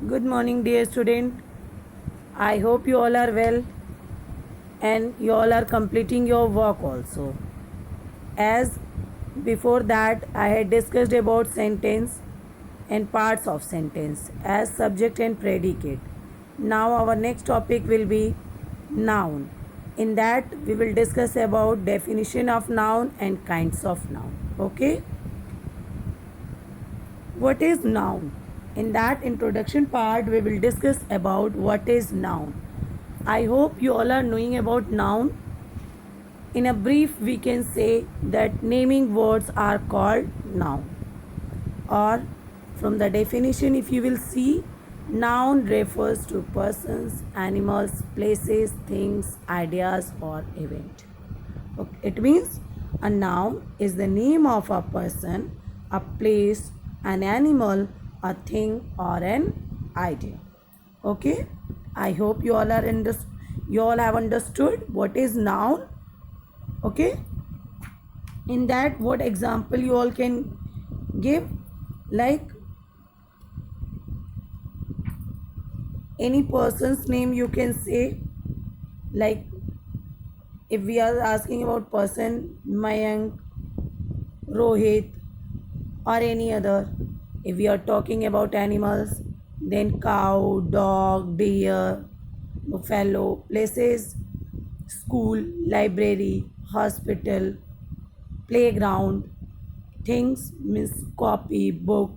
Good morning, dear student. I hope you all are well and you all are completing your work also. As before that, I had discussed about sentence and parts of sentence as subject and predicate. Now, our next topic will be noun. In that, we will discuss about definition of noun and kinds of noun. Okay? What is noun? In that introduction part, we will discuss about what is noun. I hope you all are knowing about noun. In a brief, we can say that naming words are called noun. Or from the definition, if you will see, noun refers to persons, animals, places, things, ideas, or event. Okay. It means a noun is the name of a person, a place, an animal, a thing, or an idea. Okay. I hope you all have understood what is noun. Okay. In that, what example you all can give? Like any person's name you can say, like if we are asking about person Mayank, Rohit, or any other. If we are talking about animals, then cow, dog, deer, buffalo, places, school, library, hospital, playground, things means copy, book,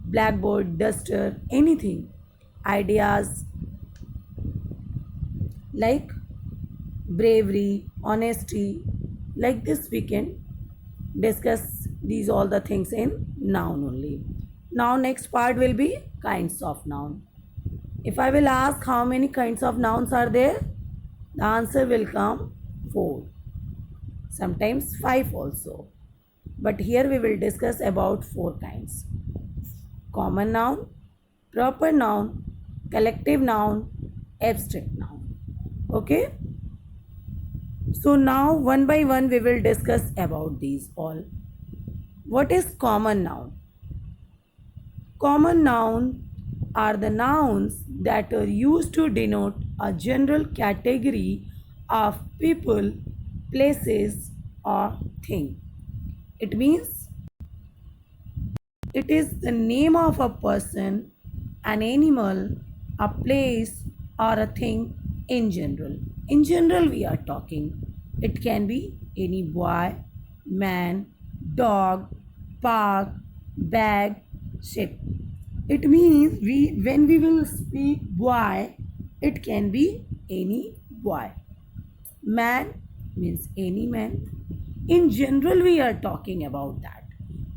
blackboard, duster, anything, ideas like bravery, honesty, like this we can discuss these all the things in noun only. Now next part will be kinds of noun. If I will ask how many kinds of nouns are there, the answer will come 4, sometimes 5 also. But here we will discuss about 4 kinds: common noun, proper noun, collective noun, abstract noun. Okay? So now one by one we will discuss about these all. What is common noun? Common nouns are the nouns that are used to denote a general category of people, places, or thing. It means it is the name of a person, an animal, a place, or a thing in general. In general, we are talking. It can be any boy, man, dog, park, bag, ship. It means when we will speak boy, it can be any boy. Man means any man. In general, we are talking about that.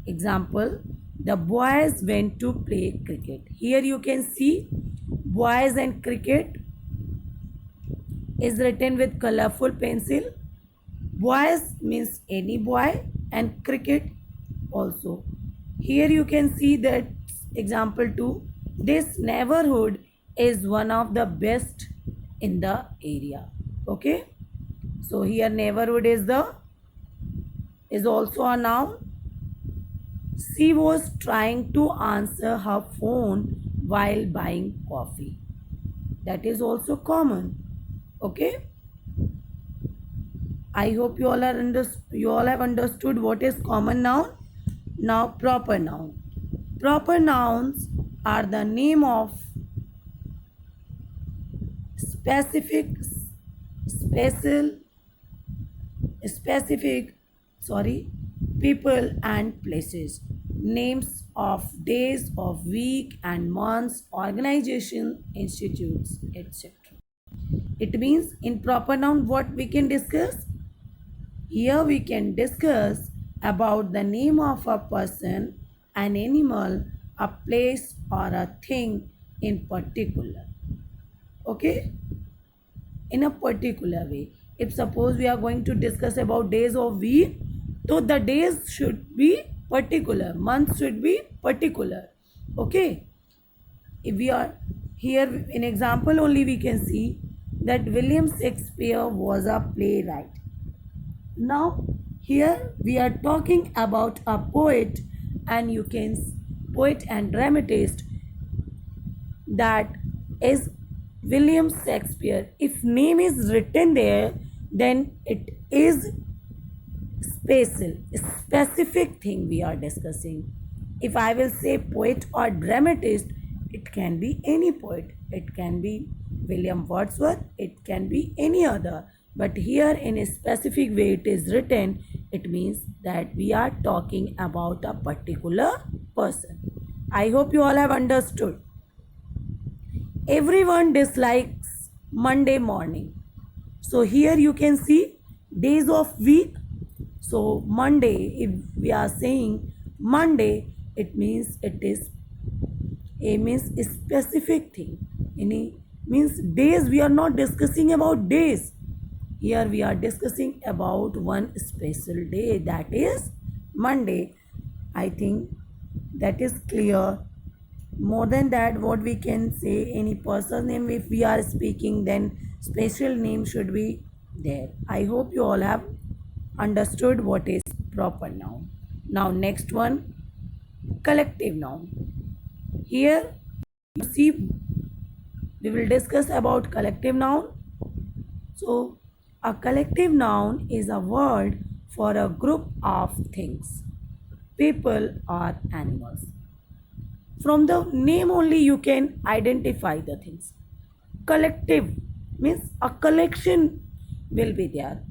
Example, the boys went to play cricket. Here you can see boys and cricket is written with colorful pencil. Boys means any boy and cricket also. Here you can see that example 2. This neighborhood is one of the best in the area. Okay. So here neighborhood is also a noun. She was trying to answer her phone while buying coffee. That is also common. Okay. I hope you all have understood what is common noun. Now proper noun. Proper nouns are the name of specific special specific people and places, names of days of week and months, organization, institutes, etc. It means in proper noun what we can discuss. Here we can discuss about the name of a person, an animal, a place, or a thing in particular. Okay? In a particular way. If suppose we are going to discuss about days of week, so the days should be particular, months should be particular. Okay? If we are here in example only we can see that William Shakespeare was a playwright. Now here we are talking about a poet and poet and dramatist. that is William Shakespeare. If name is written there, then it is specific thing we are discussing. If I will say poet or dramatist, it can be any poet. It can be William Wordsworth, it can be any other. But here in a specific way it is written, it means that we are talking about a particular person. I hope you all have understood. Everyone dislikes Monday morning. So here you can see days of week. So Monday, if we are saying Monday, it means it is a specific thing. Any means days, we are not discussing about days. Here we are discussing about one special day, that is Monday. I think that is clear. More than that, what we can say, any person name, if we are speaking, then special name should be there. I hope you all have understood what is proper noun. Now next one, collective noun. Here you see we will discuss about collective noun. So a collective noun is a word for a group of things, people or animals. From the name only you can identify the things. Collective means a collection will be there.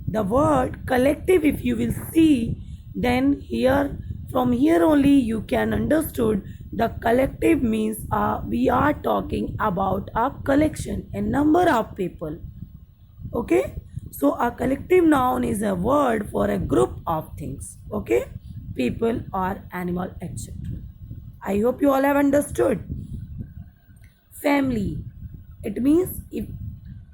The word collective, if you will see, then here from here only you can understood the collective means we are talking about a collection, a number of people. Okay, so a collective noun is a word for a group of things. Okay, people or animal, etc. I hope you all have understood. Family, it means if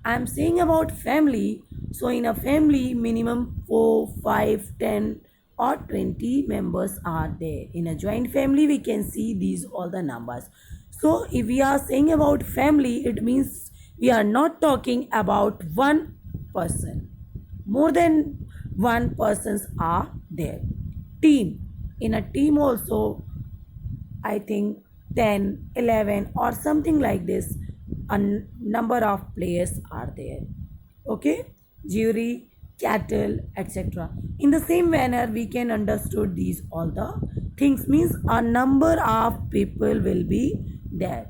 I am saying about family, so in a family minimum 4, 5, 10 or 20 members are there. In a joint family we can see these all the numbers. So if we are saying about family, it means we are not talking about one person. More than one persons are there. Team, in a team also I think 10, 11 or something like this, a number of players are there. Okay, jury, cattle, etc. In the same manner we can understood these all the things means a number of people will be there.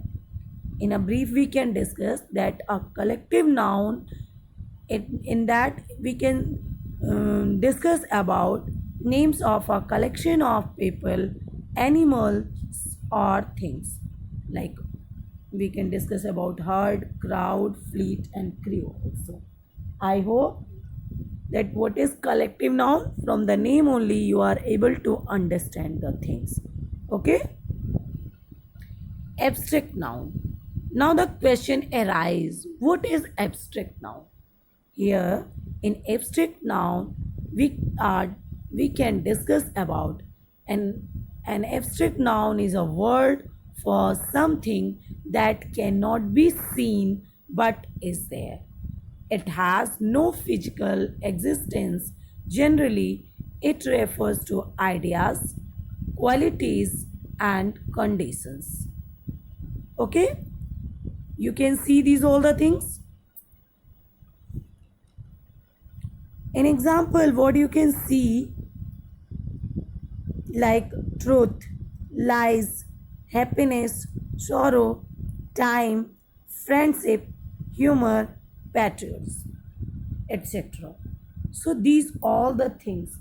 In a brief we can discuss that a collective noun, in that we can discuss about names of a collection of people, animals or things. Like we can discuss about herd, crowd, fleet and crew also. I hope that what is collective noun, from the name only you are able to understand the things. Okay, abstract noun. Now the question arises, what is abstract noun? Here in abstract noun we can discuss about an abstract noun is a word for something that cannot be seen but is there. It has no physical existence. Generally, it refers to ideas, qualities, and conditions. Okay? You can see these all the things. An example, what you can see, like truth, lies, happiness, sorrow, time, friendship, humor, patriotism, etc. So these all the things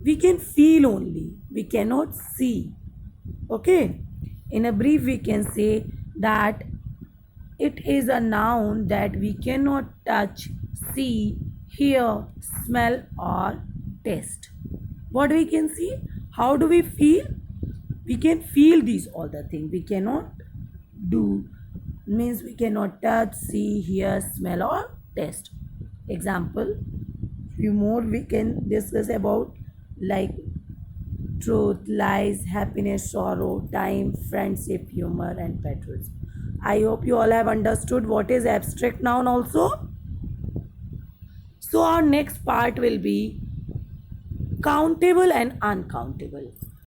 we can feel only, we cannot see. Okay, in a brief we can say that it is a noun that we cannot touch, see, hear, smell or taste. What we can see, how do we feel? We can feel these all the things, we cannot do, means we cannot touch, see, hear, smell or taste. Example, few more we can discuss about, like truth, lies, happiness, sorrow, time, friendship, humor and patriotism. I hope you all have understood what is abstract noun also. So our next part will be countable and uncountable.